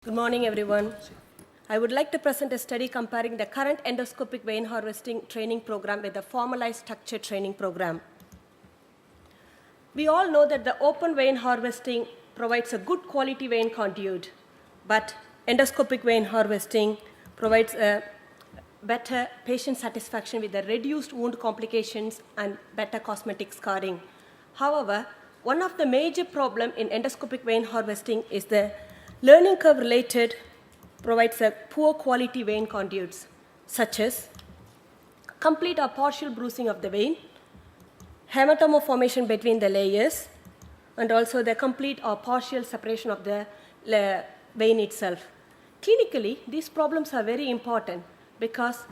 Good morning, everyone. I would like to present a study comparing the current endoscopic vein harvesting training program with the formalized structured training program. We all know that the open vein harvesting provides a good quality vein conduit, but endoscopic vein harvesting provides a better patient satisfaction with the reduced wound complications and better cosmetic scarring. However, one of the major problems in endoscopic vein harvesting is the learning curve related provides a poor quality vein conduits, such as complete or partial bruising of the vein, hematoma formation between the layers, and also the complete or partial separation of the vein itself. Clinically, these problems are very important because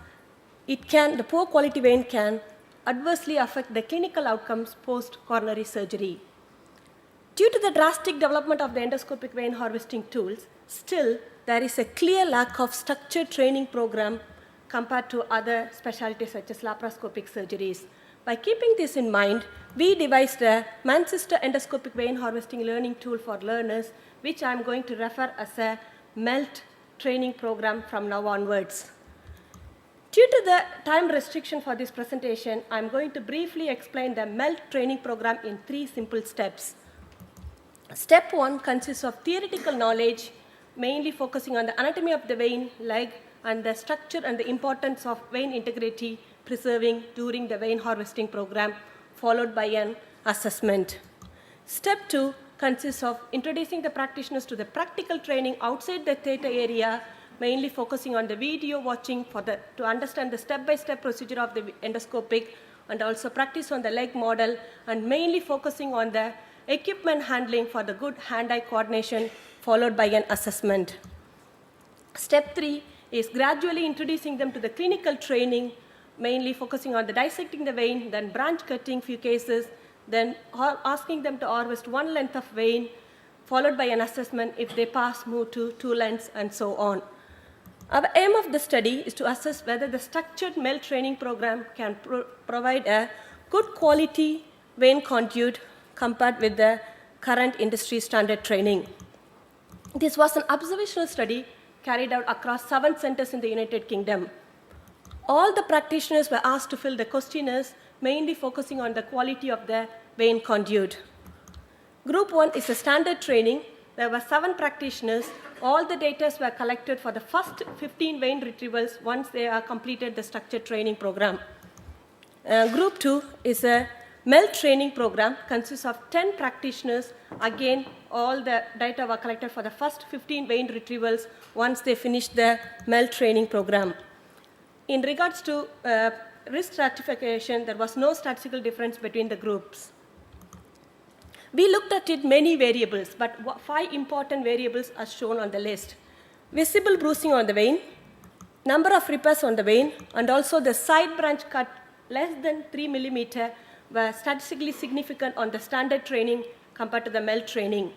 the poor quality vein can adversely affect the clinical outcomes post-coronary surgery. Due to the drastic development of the endoscopic vein harvesting tools, still there is a clear lack of structured training program compared to other specialties such as laparoscopic surgeries. By keeping this in mind, we devised a Manchester endoscopic vein harvesting learning tool for learners, which I am going to refer as a MELT training program from now onwards. Due to the time restriction for this presentation, I am going to briefly explain the MELT training program in 3 simple steps. Step 1 consists of theoretical knowledge, mainly focusing on the anatomy of the vein, leg, and the structure and the importance of vein integrity preserving during the vein harvesting program, followed by an assessment. Step 2 consists of introducing the practitioners to the practical training outside the theater area, mainly focusing on the video watching to understand the step-by-step procedure of the endoscopic, and also practice on the leg model, and mainly focusing on the equipment handling for the good hand-eye coordination, followed by an assessment. Step 3 is gradually introducing them to the clinical training, mainly focusing on the dissecting the vein, then branch cutting few cases, then asking them to harvest 1 length of vein, followed by an assessment. If they pass, move to 2 lengths, and so on. Our aim of the study is to assess whether the structured MELT training program can provide a good quality vein conduit compared with the current industry standard training. This was an observational study carried out across 7 centers in the United Kingdom. All the practitioners were asked to fill the questionnaires, mainly focusing on the quality of the vein conduit. Group 1 is a standard training. There were 7 practitioners. All the data were collected for the first 15 vein retrievals once they are completed the structured training program. Group 2 is a MELT training program, consists of 10 practitioners. Again, all the data were collected for the first 15 vein retrievals once they finished the MELT training program. In regards to risk stratification, there was no statistical difference between the groups. We looked at many variables, but 5 important variables are shown on the list. Visible bruising on the vein, number of repairs on the vein, and also the side branch cut less than 3 millimeter were statistically significant on the standard training compared to the MELT training.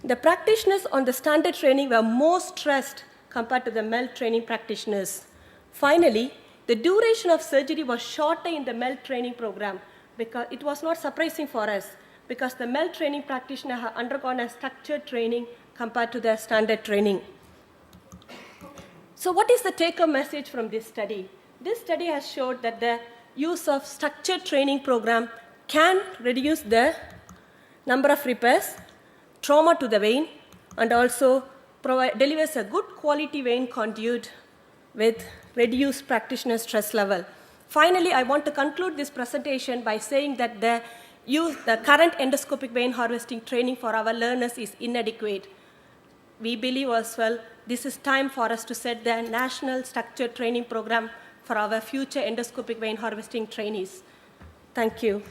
The practitioners on the standard training were more stressed compared to the MELT training practitioners. Finally, the duration of surgery was shorter in the MELT training program, because it was not surprising for us, because the MELT training practitioner have undergone a structured training compared to the standard training. So what is the take-home message from this study? This study has showed that the use of structured training program can reduce the number of repairs, trauma to the vein, and also delivers a good quality vein conduit with reduced practitioner stress level. Finally, I want to conclude this presentation by saying that the current endoscopic vein harvesting training for our learners is inadequate. We believe as well this is time for us to set the national structured training program for our future endoscopic vein harvesting trainees. Thank you.